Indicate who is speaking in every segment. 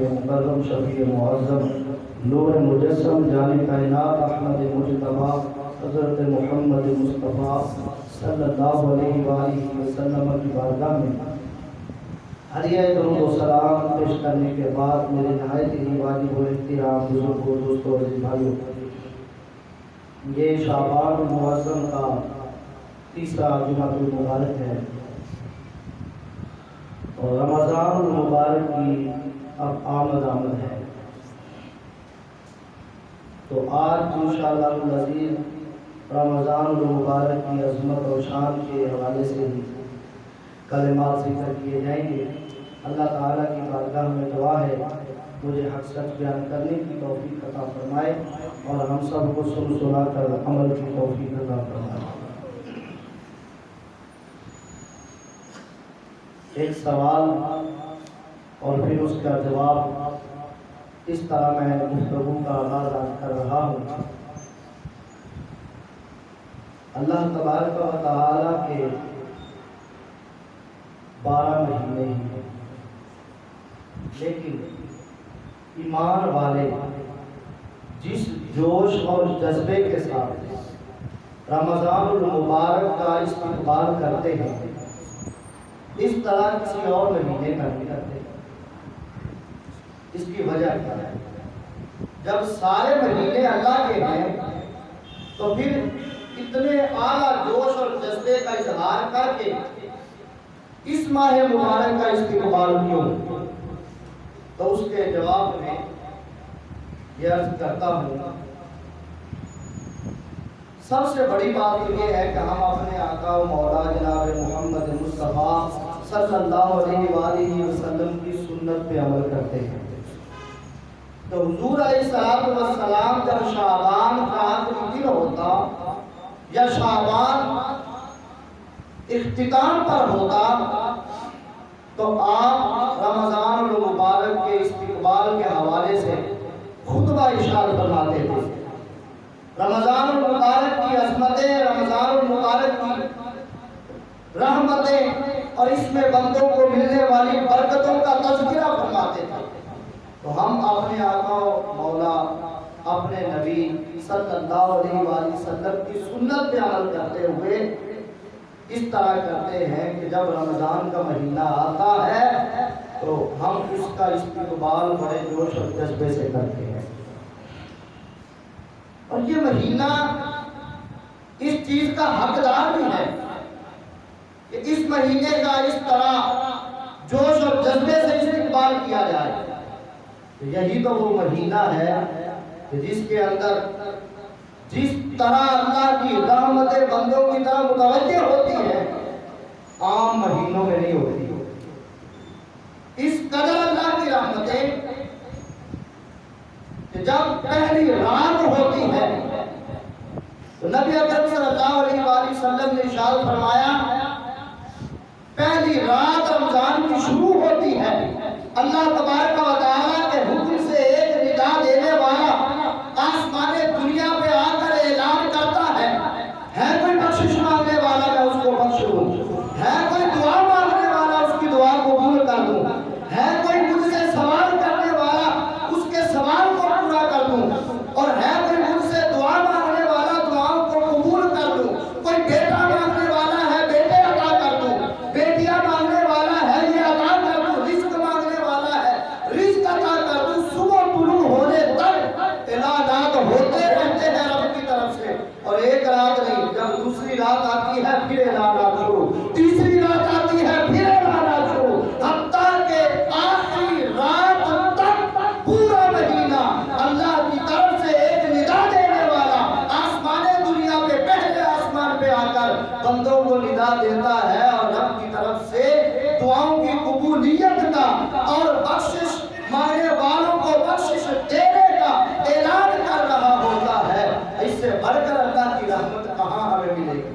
Speaker 1: حبیب مکرم شفیع معظم نور مجسم جان کائنات احمد مجتبی حضرت محمد مصطفیٰ صلی اللہ علیہ وآلہ وسلم کی بارگاہ میں ہدیہ درود و سلام پیش کرنے کے بعد میرے نہایت ہی واجب و احترام بزرگوں دوستوں اور بھائیوں، یہ شعبان المعظم کا تیسرا جمعہ المبارک ہے اور رمضان المبارک کی اب آمد ہے۔ تو آج انشاءاللہ العزیز رمضان المبارک کی عظمت اور شان کے حوالے سے ہی کلمات ذکر کیے جائیں گے۔ اللہ تعالیٰ کی بارگاہ میں دعا ہے مجھے حق سچ بیان کرنے کی توفیق عطا فرمائے اور ہم سب کو سن سنا کر عمل کی توفیق عطا فرمائے۔ ایک سوال اور پھر اس کا جواب، اس طرح میں گفتگو کا آغاز آج کر رہا ہوں۔ اللہ تبارک و تعالیٰ کے 12 مہینے ہی ہیں، لیکن ایمان والے جس جوش اور جذبے کے ساتھ رمضان المبارک کا استقبال کرتے ہیں اس طرح کسی اور مہینے کا نہیں کرتے۔ اس کی وجہ کیا ہے؟ جب سارے مہینے اللہ کے ہیں تو پھر اتنے اعلیٰ جوش اور جذبے کا اظہار کر کے اس ماہ مبارک کا استقبال کیوں؟ تو اس کے جواب میں یہ عرض کرتا ہوں، سب سے بڑی بات یہ ہے کہ ہم اپنے آقا و مولا جناب محمد مصطفیٰ صلی اللہ علیہ وآلہ وسلم کی سنت پہ عمل کرتے ہیں۔ تو حضور علیہ السلام جب شعبان کا آخری دن ہوتا یا شعبان اختتام پر ہوتا تو آپ رمضان المبارک کے استقبال کے حوالے سے خطبہ ارشاد فرماتے تھے۔ رمضان المبارک کی عظمتیں، رمضان المبارک کی رحمتیں اور اس میں بندوں کو ملنے والی برکتوں کا تذکرہ فرماتے تھے۔ تو ہم اپنے آقا و مولا اپنے نبی صلی اللہ علیہ وآلہ وسلم کی سنت پہ عمل کرتے ہوئے اس طرح کرتے ہیں کہ جب رمضان کا مہینہ آتا ہے تو ہم اس کا استقبال بڑے جوش اور جذبے سے کرتے ہیں۔ اور یہ مہینہ اس چیز کا حقدار بھی ہے کہ اس مہینے کا اس طرح جوش اور جذبے سے استقبال کیا جائے۔ یہی تو وہ مہینہ ہے کہ جس کے اندر جس طرح اللہ کی رحمتیں بندوں کی طرح متوجہ ہوتی ہے عام مہینوں میں نہیں ہوتی۔ اس قدر اللہ کی رحمتیں کہ جب پہلی رات ہوتی ہے تو نبی اکرم صلی اللہ علیہ وآلہ وسلم نے ارشاد فرمایا، پہلی رات رمضان کی شروع ہوتی ہے، اللہ تبارک و تعالیٰ کے حکم سے ایک ندا دینے والا آسمان دنیا پہ آ کر اعلان کرتا ہے کوئی بخشش مانگنے والا میں اس کو بخش دوں، ہے کوئی دعا مانگنے والا اس کی دعا قبول کر دوں، ہے کوئی مجھ سے سوال کرنے والا اس کے سوال کو پورا کر دوں، اور ہے کوئی مجھ سے دعا مانگنے والا دعاؤں کو قبول کر دوں، کوئی بیٹا مانگنے والا ہے بیٹے عطا کر دوں، بیٹیاں مانگنے والا ہے یہ عطا کر دوں، رزق مانگنے والا ہے رزق عطا کر دوں۔ صبح طلوع ہونے تک اعلانات ہوتے رہتے ہیں رب کی طرف سے، اور ایک رات نہیں، جب دوسری رات آتی ہے پھر اعلانات شروع، تیسری رات آتی ہے پھر اعلانات شروع، حتیٰ کہ آخری رات تک پورا مہینہ اللہ کی طرف سے ایک ندا دینے والا آسمان دنیا پہ پہلے آسمان پہ آ کر بندوں کو ندا دیتا ہے اور رب کی طرف سے دعاؤں کی قبولیت کا اور بخشش مانگنے والوں کو بخشش دینے کا اعلان کر رہا ہوتا ہے۔ اس سے بڑھ کر اللہ کی رحمت کہاں ہمیں ملے گی؟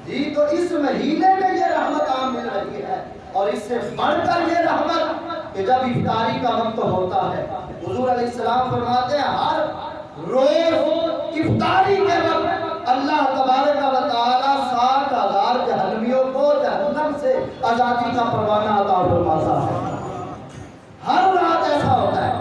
Speaker 1: جی تو اس مہینے میں یہ رحمت عام مل رہی ہے، اور اس سے بڑھ کر یہ رحمت کہ جب افطاری کا وقت ہوتا ہے، حضور علیہ السلام فرماتے ہیں ہر روز افطاری کے وقت اللہ تبارک و تعالیٰ 60,000 جہنمیوں کو جہنم سے آزادی کا پروانہ عطا فرماتا ہے۔ ہر رات ایسا ہوتا ہے۔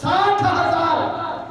Speaker 1: 60,000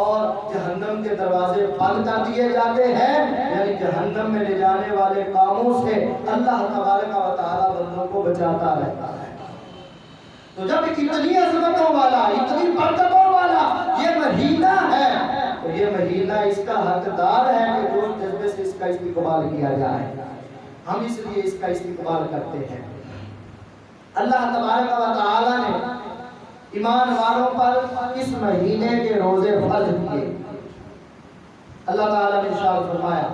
Speaker 1: اور جہنم کے دروازے بند کر دیے جاتے ہیں، یعنی جہنم میں لے جانے والے کاموں سے اللہ تبارک و تعالیٰ بندوں کو بچاتا رہتا ہے۔ تو جب اتنی عظمتوں والا، اتنی برکتوں والا یہ مہینہ ہے، تو یہ مہینہ اس کا حقدار ہے کہ جو جذبے سے اس کا استقبال کیا جائے۔ ہم اس لیے اس کا استقبال کرتے ہیں۔ اللہ تبارک و تعالیٰ نے ایمان والوں پر اس مہینے کے روزے فرض کیے۔ اللہ تعالیٰ نے ارشاد فرمایا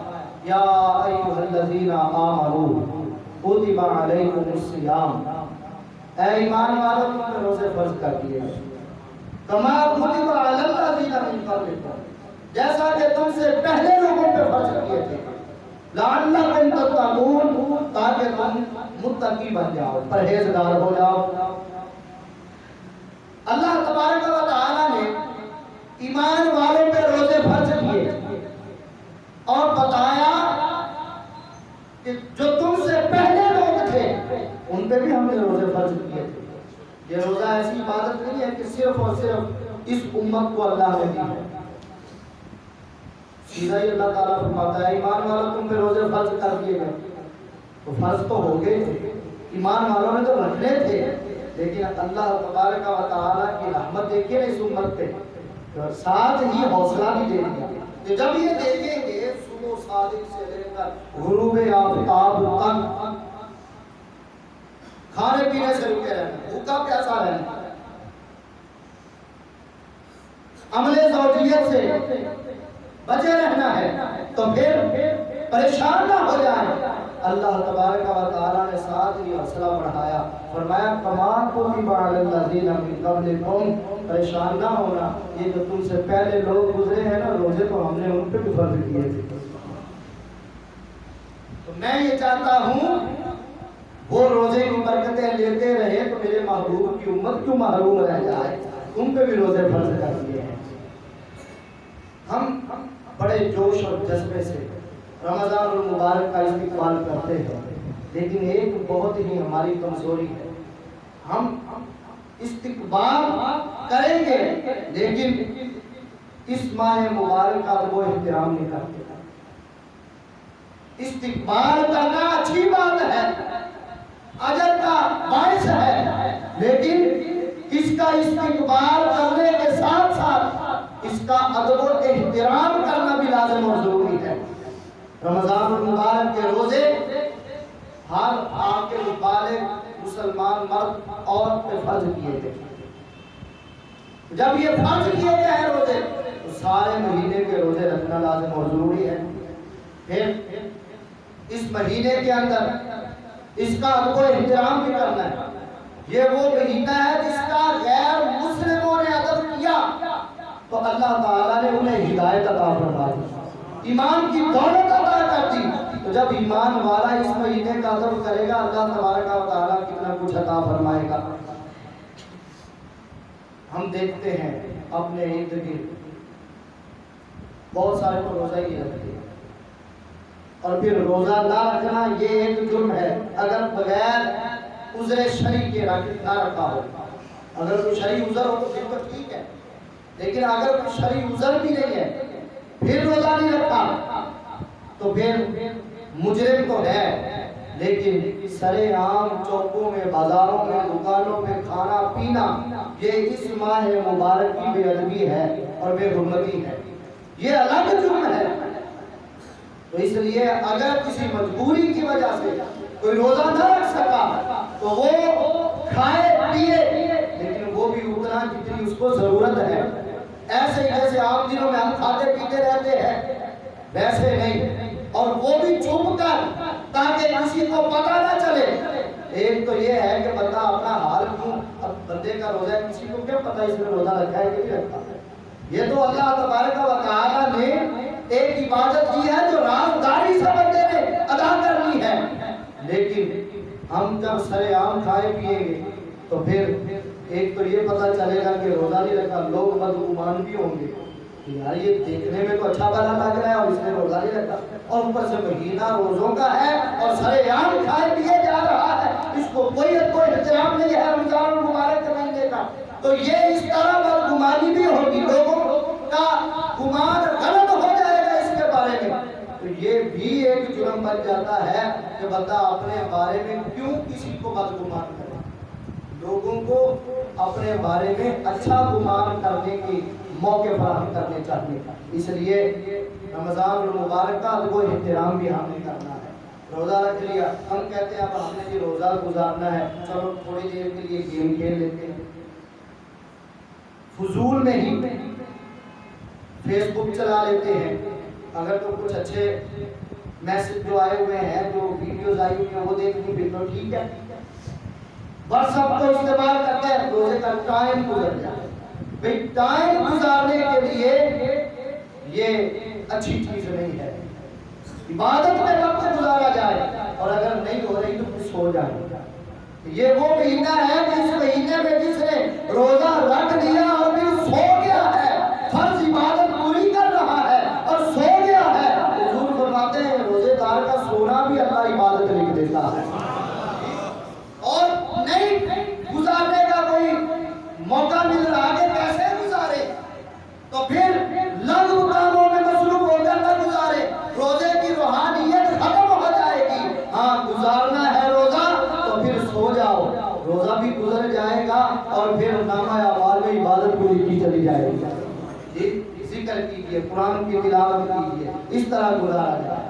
Speaker 1: یا ایھا الذین آمنوا کتب علیکم الصیام، اے ایمان والوں تم پر روزے فرض کر دیے گئے، کما کتب علی الذین من قبلکم، جیسا کہ تم سے پہلے لوگوں پہ فرض کیے تھے، لعلکم تتقون، تاکہ تم متقی بن جاؤ، پرہیزگار ہو جاؤ۔ اللہ تبارک و تعالیٰ نے ایمان والوں پہ روزے فرض کیے اور بتایا کہ جو تم سے پہلے لوگ تھے ان پہ بھی ہم نے روزے فرض کیے تھے۔ یہ روزہ ایسی عبادت نہیں ہے کہ صرف اور صرف اس امت کو اللہ نے دی ہے، سیدھا ہی اللہ تعالیٰ فرماتا ہے ایمان والوں تم پہ روزے فرض کر دیے گئے، تو فرض تو ہو گئے تھے، ایمان والوں نے تو رکھنے تھے، لیکن اللہ تبارک و تعالیٰ کی رحمت دیکھیے اس امت پہ، ساتھ ہی حوصلہ بھی دے دیا کہ جب یہ دیکھیں گے صبح صادق سے لے کر غروب آفتاب تک کھانے پینے سے رکے رہنا، بھوکا پیاسا رہنا، عمل زوجیت سے بچے رہنا ہے، تو پھر پریشان نہ ہو جائیں۔ اللہ تبارک و تعالیٰ نے ساتھ ہی حوصلہ بڑھایا، فرمایا کما کتب علی الذین من قبلکم، پریشان نہ ہونا، یہ جو تم سے پہلے لوگ گزرے ہیں نا روزے تو ہم نے ان پہ بھی فرض کیے تھے۔ تو میں یہ چاہتا ہوں وہ روزے کی برکتیں لیتے رہے تو میرے محبوب کی امت کیوں محروم رہ جائے، ان پہ بھی روزے فرض کر دیے ہیں۔ ہم بڑے جوش اور جذبے سے رمضان المبارک کا استقبال کرتے ہیں، لیکن ایک بہت ہی ہماری کمزوری ہے، ہم استقبال کریں گے لیکن اس ماہ مبارک کا وہ احترام نہیں کرتے۔ استقبال کرنا اچھی بات ہے، اجر کا باعث ہے، لیکن اس کا استقبال کرنے کے ساتھ ساتھ اس کا ادب و احترام کرنا بھی لازم اور ضروری ہے۔ رمضان المبارک کے روزے ہر عاقل بالغ مسلمان مرد عورت پہ فرض کیے گئے، جب یہ فرض کیے گئے ہیں روزے تو سارے مہینے کے روزے رکھنا لازم اور ضروری ہے۔ پھر اس مہینے کے اندر اس کا ادب و احترام بھی کرنا ہے۔ یہ وہ مہینہ ہے جس کا غیر مسلموں نے ادب کیا تو اللہ تعالیٰ نے انہیں ہدایت عطا فرمائی، ایمان کی دولت عطا کر دی۔ تو جب ایمان والا اس مہینے کا ادب کرے گا اللہ تبارک و تعالیٰ کتنا کچھ عطا فرمائے گا۔ ہم دیکھتے ہیں اپنے ارد گرد بہت سارے کو روزہ ہی رکھتے ہیں، اور پھر روزہ نہ رکھنا یہ ایک جرم ہے اگر بغیر عذر شرعی کے نہ رکھا ہو۔ اگر کوئی شرعی عذر ہو تو پھر تو ٹھیک ہے، لیکن اگر کوئی شرعی عذر بھی نہیں ہے پھر روزہ نہیں رکھا تو پھر مجرم تو ہے، لیکن سرے عام چوکوں میں، بازاروں میں، دکانوں میں کھانا پینا یہ اس ماہ مبارک کی بے ادبی ہے اور بے حرمتی ہے، یہ الگ جرم ہے۔ تو اس لیے اگر کسی مجبوری کی وجہ سے کوئی روزہ نہ رکھ سکا تو وہ کھائے پیے، لیکن وہ بھی اتنا جتنی اس کو ضرورت ہے، ایسے ہی جیسے عام دنوں میں ہم کھاتے پیتے رہتے ہیں ویسے نہیں، اور وہ بھی چھپ کر تاکہ کسی کو پتہ نہ چلے۔ ایک تو یہ ہے کہ بندہ اپنا حال کیوں، اب بندے کا روزہ ہے کسی کو کیا پتہ اس نے روزہ رکھا ہے کہ نہیں رکھا۔ یہ تو اللہ تبارک و تعالیٰ نے ایک عبادت کی ہے جو رازداری سے بندے نے ادا کرنی ہے، لیکن ہم جب سرے عام کھائے پیئیں گے تو پھر ایک تو یہ پتہ چلے گا کہ روزہ نہیں رکھا، لوگ بدگمان بھی ہوں گے یار یہ دیکھنے میں تو اچھا بھلا لگ رہا ہے اور اس نے روزہ نہیں رکھا، اور اوپر سے مہینہ روزوں کا ہے اور سرے عام کھائے پیے جا رہا ہے، اس کو کوئی احترام نہیں ہے رمضان المبارک کے مہینے کا، تو یہ اس طرح بدگمانی بھی ہوگی، لوگوں کا گمان غلط ہو جائے گا اس کے بارے میں تو یہ بھی ایک جرم بن جاتا ہے کہ بندہ اپنے بارے میں کیوں کسی کو بدگمان کرے. لوگوں کو اپنے بارے میں اچھا گمان کرنے کی موقع فراہم کرنے چاہیے. اس لیے رمضان المبارک کا وہ احترام بھی ہمیں کرنا ہے. روزہ رکھ لیا, ہم کہتے ہیں اب ہم نے یہ روزہ گزارنا ہے, چلو تھوڑی دیر کے لیے گیم کھیل لیتے ہیں, فضول میں ہی فیس بک چلا لیتے ہیں. اگر تو کچھ اچھے میسج جو آئے ہوئے ہیں, جو ویڈیوز آئی ہوئی ہیں وہ دیکھیں پھر تو ٹھیک ہے. واٹس ایپ کو استعمال کرتے ہیں, روزے کا ٹائم گزر جائے. بھئی ٹائم گزارنے کے لیے یہ اچھی چیز نہیں ہے. عبادت میں وقت گزارا جائے, اور اگر نہیں ہو رہی تو پھر سو جائے. یہ وہ مہینہ ہے جس مہینے میں جس نے روزہ رکھ لیا اور پھر سو گیا ہے, فرض عبادت پوری کر رہا ہے اور سو گیا ہے. حضور فرماتے ہیں روزے دار کا سونا بھی اللہ عبادت لکھ دیتا ہے. اور نہیں گزارنے کا کوئی موقع مل رہا کہ کیسے گزارے, تو پھر لغو کاموں میں مصروف ہو کر نہ گزارے. روزے کی روحانیت ختم ہو جائے گی. ہاں گزارنا ہے روزہ تو پھر سو جاؤ, روزہ بھی گزر جائے گا اور پھر نامہ اعمال میں عبادت بھی لکھی چلی جائے گی. ذکر کیجیے, قرآن کی تلاوت کیجیے, اس طرح گزارا جائے.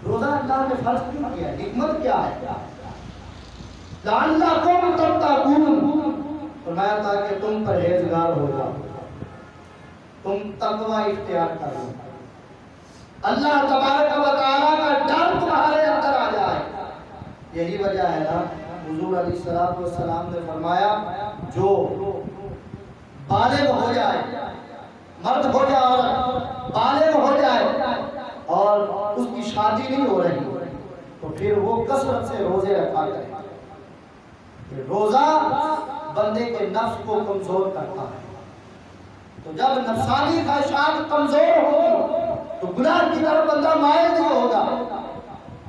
Speaker 1: روزہ اللہ نے فرض کیوں کیا ہے, حکمت کیا ہے؟ لعلکم تتقون, فرمایا تاکہ تم پرہیزگار ہو جاؤ, تم تقوی اختیار کرو, اللہ تبارک و تعالیٰ کا ڈر تمہارے اندر آ جائے. یہی وجہ ہے نا حضور علیہ السلام نے فرمایا جو بالغ ہو جائے, مرد ہو جائے عورت بالغ ہو جائے اور اس کی شادی نہیں ہو رہی تو پھر وہ کثرت سے روزے رکھا کرے. روزہ بندے کے نفس کو کمزور کرتا ہے. تو جب نفسانی خواہشات کمزور ہوگی تو گناہ کی طرف بندہ مائل نہیں ہوگا,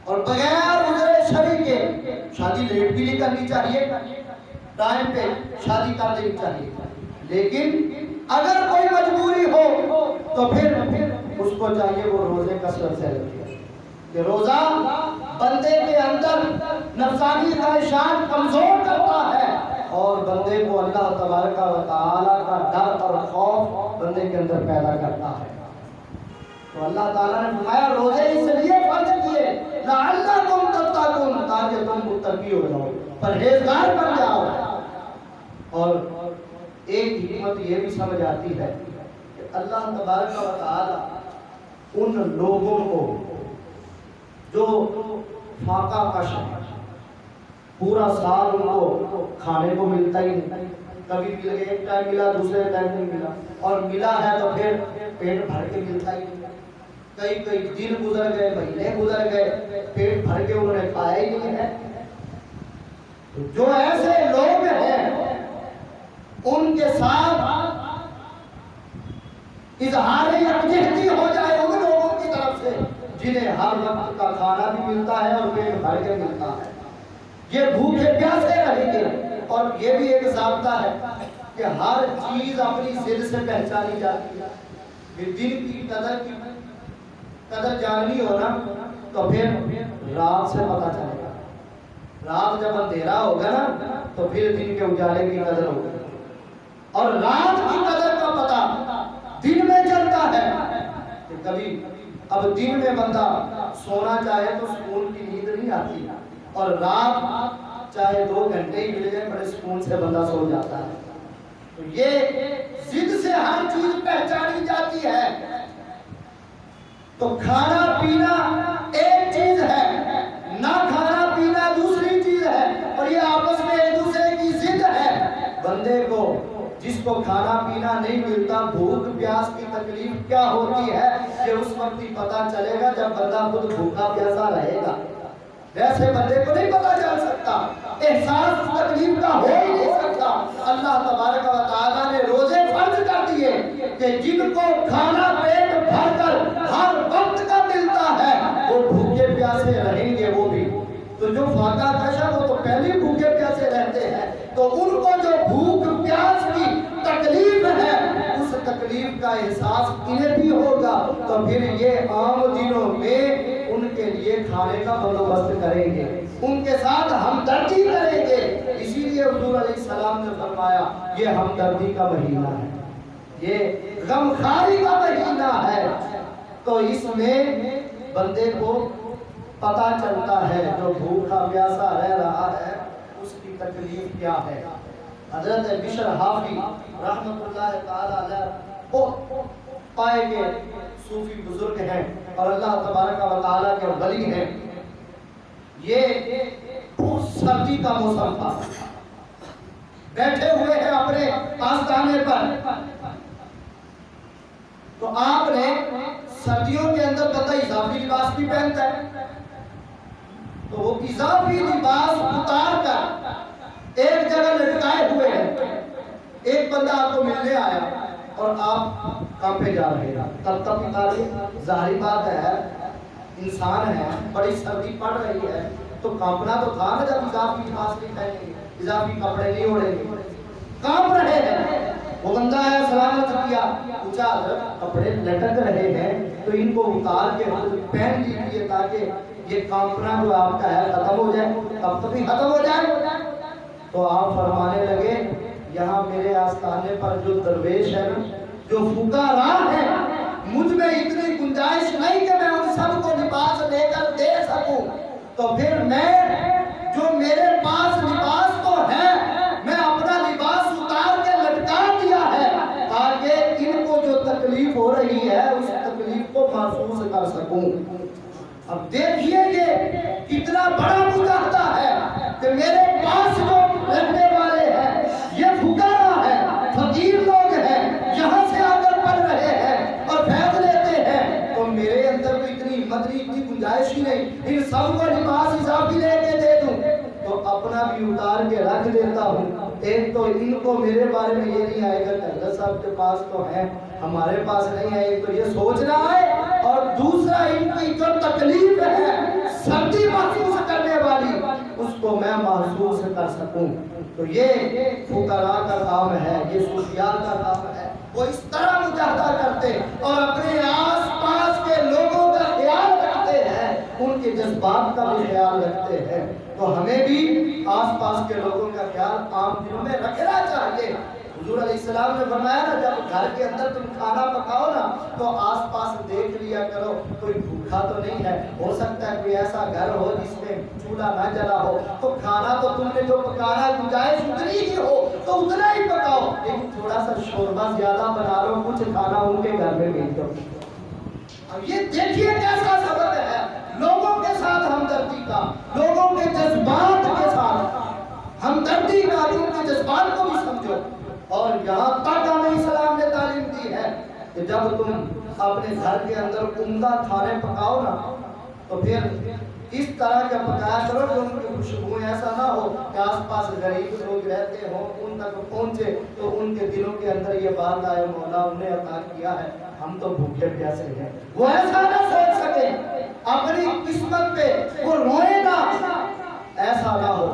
Speaker 1: اور بغیر عذر شرعی کے شادی لیٹ بھی نہیں کرنی چاہیے, ٹائم پہ شادی کر دینی چاہیے. لیکن اگر کوئی مجبوری ہو تو پھر اس کو چاہیے وہ روزے کثرت سے رکھے. کہ روزہ بندے کے اندر نفسانی خواہشات کمزور کرتا ہے اور بندے کو اللہ تبارک و تعالیٰ کا ڈر اور خوف بندے کے اندر پیدا کرتا ہے. تو اللہ تعالیٰ نے فرمایا روزے اس لیے فرض کیے لعلکم تتقون, تاکہ تم متقی ہو جاؤ, پرہیزگار بن جاؤ. اور ایک حکمت یہ بھی سمجھ آتی ہے کہ اللہ تبارک و تعالیٰ ان لوگوں کو جو فاقہ کش ہے, پورا سال ان کو کھانے کو ملتا ہی نہیں, کبھی مل گئے ایک ٹائم ملا دوسرے ٹائم نہیں ملا, اور ملا ہے تو پھر پیٹ بھر کے ملتا ہی نہیں. کئی دن گزر گئے, مہینے گزر گئے, پیٹ بھر کے انہوں نے کھایا ہی نہیں ہے. جو ایسے لوگ ہیں ان کے ساتھ اظہار یکجہتی ہو جائے ان لوگوں کی طرف سے جنہیں ہر وقت کا کھانا بھی ملتا ہے اور پیٹ بھر کے ملتا ہے. یہ بھوکے پیاسے رہیں گے. اور یہ بھی ایک ضابطہ ہے کہ ہر چیز اپنی ضد سے پہچانی جاتی ہے. دن کی قدر جاننی ہو نا تو پھر رات سے پتہ چلے گا. رات جب اندھیرا ہوگا نا تو پھر دن کے اجالے کی قدر ہوگی, اور رات کی قدر کا پتہ دن میں چلتا ہے. کہ کبھی اب دن میں بندہ سونا چاہے تو سکون کی نیند نہیں آتی, اور رات چاہے 2 گھنٹے ہی مل جائے بڑے سکون سے بندہ سو جاتا ہے. تو یہ ضد سے ہر چیز پہچانی جاتی ہے. تو کھانا پینا ایک چیز ہے, نہ کھانا پینا دوسری چیز ہے, اور یہ آپس میں ایک دوسرے کی ضد ہے. بندے کو جس کو کھانا پینا نہیں ملتا, بھوک پیاس کی تکلیف کیا ہوتی ہے یہ اس وقت ہی پتا چلے گا جب بندہ خود بھوکا پیاسا رہے گا. ویسے بندے کو نہیں پتا چل سکتا, احساس تکلیف کا ہو ہی نہیں سکتا. اللہ تبارک و تعالیٰ نے روزے فرض کر دیے کہ جن کو کھانا پیٹ بھر کر ہر وقت کا ملتا ہے وہ بھوکے پیاسے رہیں گے. وہ بھی تو جو فاقہ کش ہے وہ تو پہلے بھوکے پیاسے رہتے ہیں, تو ان کو جو بھوک پیاس کی تکلیف ہے اس تکلیف کا احساس انہیں بھی ہوگا تو پھر یہ عام دنوں میں ان کے لیے کھانے کا بندوبست کریں گے، ان کے ساتھ ہمدردی کریں گے۔ اسی لیے حضور علیہ السلام نے فرمایا یہ ہمدردی کا مہینہ ہے، یہ غمخواری کا مہینہ ہے۔ تو اس میں بندے کو پتہ چلتا ہے جو بھوکا پیاسا رہ رہا ہے اس کی تکلیف کیا ہے۔ حضرت بشر حافی رحمت اللہ تعالی علیہ وہ پائے کے صوفی بزرگ ہیں اور اللہ تبارک و تعالی کے ولی ہیں۔ یہ بہت سردی کا موسم تھا، بیٹھے ہوئے ہیں اپنے آستانے پر، تو آپ نے سردیوں کے اندر پتہ اضافی لباس بھی پہنتا ہے، تو وہ اضافی لباس اتار کر ایک جگہ لٹکائے ہوئے ہیں۔ ایک بندہ آپ کو ملنے آیا اور آپ کہاں پہ جا رہے ہیں؟ تب تک اتاری، ظاہری بات ہے انسان ہے، بڑی سردی پڑ رہی ہے تو کانپنا تو تھا نا جب اضافی لباس نہیں پہنیں گے، اضافی کپڑے نہیں اوڑھیں گے، کانپ رہے ہیں۔ وہ بندہ آیا، سلامت کیا، پوچھا حضرت کپڑے لٹک رہے ہیں تو ان کو اتار کے پہن لیجیے تاکہ یہ کانپنا جو آپ کا ہے ختم ہو جائے، تب تک بھی ختم ہو جائے۔ تو آپ فرمانے لگے یہاں میرے آستانے پر جو درویش ہے، جو فقراء ہیں، مجھ میں اتنی گنجائش نہیں کہ میں ان سب کو لباس لے کر دے سکوں، تو پھر میں جو میرے پاس لباس تو ہے میں اپنا لباس اتار کے لٹکا دیا ہے تاکہ ان کو جو تکلیف ہو رہی ہے اس تکلیف کو محسوس کر سکوں۔ اب دیکھیے یہ کتنا بڑا مجاہدہ ہے کہ میرے پاس جو رہنے والے ہیں یہ فقراء ہیں، فقیر لوگ ہیں، یہاں سے آ کر پڑھ رہے ہیں اور فیض لیتے ہیں، تو میرے اندر تو اتنی ہمت نہیں، اتنی گنجائش ہی نہیں ان سب کو لباس اضافی لے کے دے دوں، تو اپنا بھی اتار کے رکھ دیتا ہوں۔ ایک تو ان کو میرے بارے میں یہ نہیں آئے گا کہ حضرت صاحب کے پاس تو ہے ہمارے پاس نہیں ہے، ایک تو یہ سوچنا ہے، اور دوسرا ان کی جو تکلیف ہے سردی محسوس کرنے والی اس کو میں محسوس کر سکوں۔ تو یہ فقراء کا کام ہے، یہ صوفیاء کا کام ہے، وہ اس طرح مجاہدہ کرتے اور اپنے آس پاس کے لوگوں کا خیال رکھتے ہیں، ان کے جذبات کا بھی خیال رکھتے ہیں۔ تو ہمیں بھی آس پاس کے لوگوں کا خیال عام دنوں میں رکھنا چاہیے۔ حضور علیہ السلام نے فرمایا نا جب گھر کے اندر تم کھانا پکاؤ نا تو آس پاس دیکھ لیا کرو کوئی بھوکا تو نہیں ہے، ہو سکتا ہے کوئی ایسا گھر ہو جس میں چولہا نہ جلا ہو، تو کھانا تو تم نے جو پکانا گنجائش اتنی ہی ہو تو اتنا ہی پکاؤ، لیکن تھوڑا سا شوربہ زیادہ بنا لو، کچھ کھانا ان کے گھر میں بھیج دو۔ اب یہ دیکھیے کیسا سبب ہے لوگوں کے ساتھ ہمدردی کا، لوگوں کے جذبات کے ساتھ ہمدردی کا، ان کے جذبات کو بھی سمجھو۔ اور یہاں تک ہمیں اسلام نے تعلیم دی ہے کہ جب تم اپنے گھر کے اندر عمدہ کھانے پکاؤ نا تو پھر اس طرح کا پکایا کرو کہ ان کی خوشبو ایسا نہ ہو کہ آس پاس غریب لوگ رہتے ہوں ان تک پہنچے تو ان کے دلوں کے اندر یہ بات آئے مولا انہیں عطا کیا ہے ہم تو بھوکے پیاسے ہیں، وہ ایسا نہ سوچ سکے، اپنی قسمت پہ وہ روئے نہ، ایسا نہ ہو،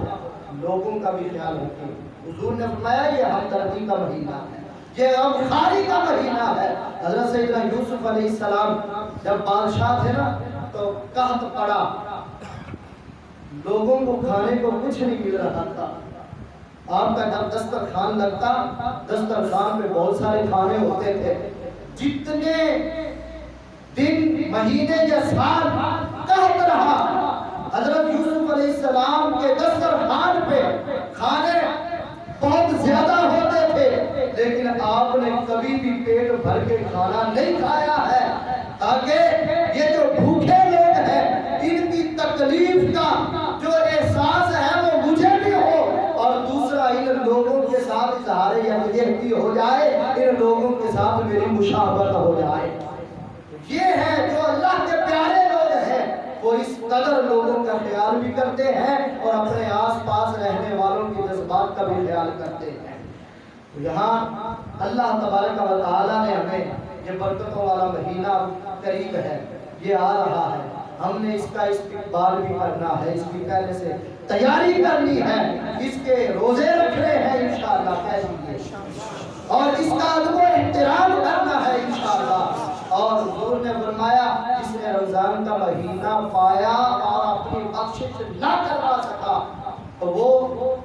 Speaker 1: لوگوں کا بھی خیال رکھیں۔ حضور نے فرمایا یہ ہمدردی کا مہینہ ہے، یہ غمخواری کا مہینہ ہے۔ حضرت سیدنا یوسف علیہ السلام جب بادشاہ تھے نا تو قحط پڑا، لوگوں کو کھانے کو کچھ نہیں مل رہا تھا۔ آپ کا جب دسترخوان لگتا، دسترخوان پہ بہت سارے کھانے ہوتے تھے، جتنے دن مہینے یا سال قحط رہا، حضرت یوسف علیہ السلام کے دسترخوان پہ کھانے بہت زیادہ ہوتے تھے، لیکن آپ نے کبھی بھی پیٹ بھر کے کھانا نہیں کھایا ہے تاکہ یہ جو بھوکے لوگ ہیں ان کی تکلیف کا جو احساس ہے وہ مجھے بھی ہو، اور دوسرا ان لوگوں کے ساتھ اظہار یکجہتی ہو جائے، ان لوگوں کے ساتھ میری مشابہت ہو جائے۔ یہ ہے جو اللہ کے پیارے لوگ ہیں، وہ اس قدر لوگوں کا خیال بھی کرتے ہیں اور اپنے آس پاس رہنے والوں کے جذبات کا بھی خیال کرتے ہیں۔ یہاں اللہ تبارک و تعالیٰ نے ہمیں یہ برکتوں والا مہینہ قریب ہے، یہ آ رہا ہے، ہم نے اس کا استقبال بھی کرنا ہے، اس کی پہلے سے تیاری کرنی ہے، اس کے روزے رکھنے ہیں انشاءاللہ، اور اس کا ادب و احترام کرنا رمضان کا مہینہ پایا اور اپنی بخشش نہ کروا سکا تو وہ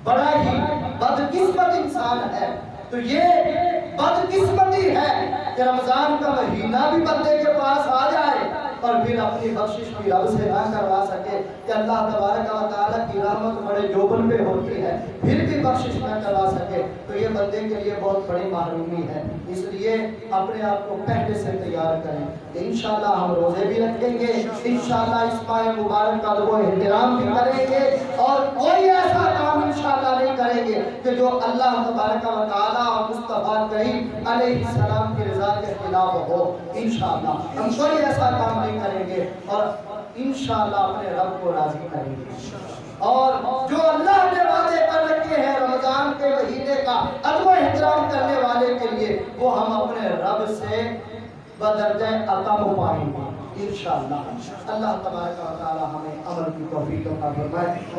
Speaker 1: بڑا ہی بدقسمت انسان ہے. تو یہ بدقسمتی ہے کہ رمضان کا مہینہ بھی بندے کے پاس آ جائے اور پھر اپنی بخشش بھی رب سے نہ کروا سکے کہ اللہ تبارک و تعالیٰ کی رحمت بڑے جوبن پہ ہوتی ہے, پھر بھی بخشش نہ کروا سکے تو یہ بندے کے لیے بہت بڑی محرومی ہے. اس لیے اپنے آپ کو پہلے سے تیار کریں کہ انشاءاللہ ہم روزے بھی رکھیں گے, انشاءاللہ اس ماہ مبارک کا ادب و احترام بھی کریں گے, اور کوئی ایسا کام انشاءاللہ نہیں کریں گے کہ جو اللہ تبارک و تعالیٰ اور مصطفیٰ کریم علیہ السلام کی رضا کے خلاف ہو. انشاءاللہ ہم کوئی ایسا کام نہیں کریں گے اور انشاءاللہ اپنے رب کو راضی کریں گے. اور جو اللہ نے وعدے کر رکھے ہیں رمضان کے مہینے کا ادب و احترام کرنے والے کے لیے, وہ ہم اپنے رب سے بدرجہ عطا پائیں گے انشاءاللہ. اللہ تبارک و تعالی ہمیں عمل کی توفیق عطا فرمائے.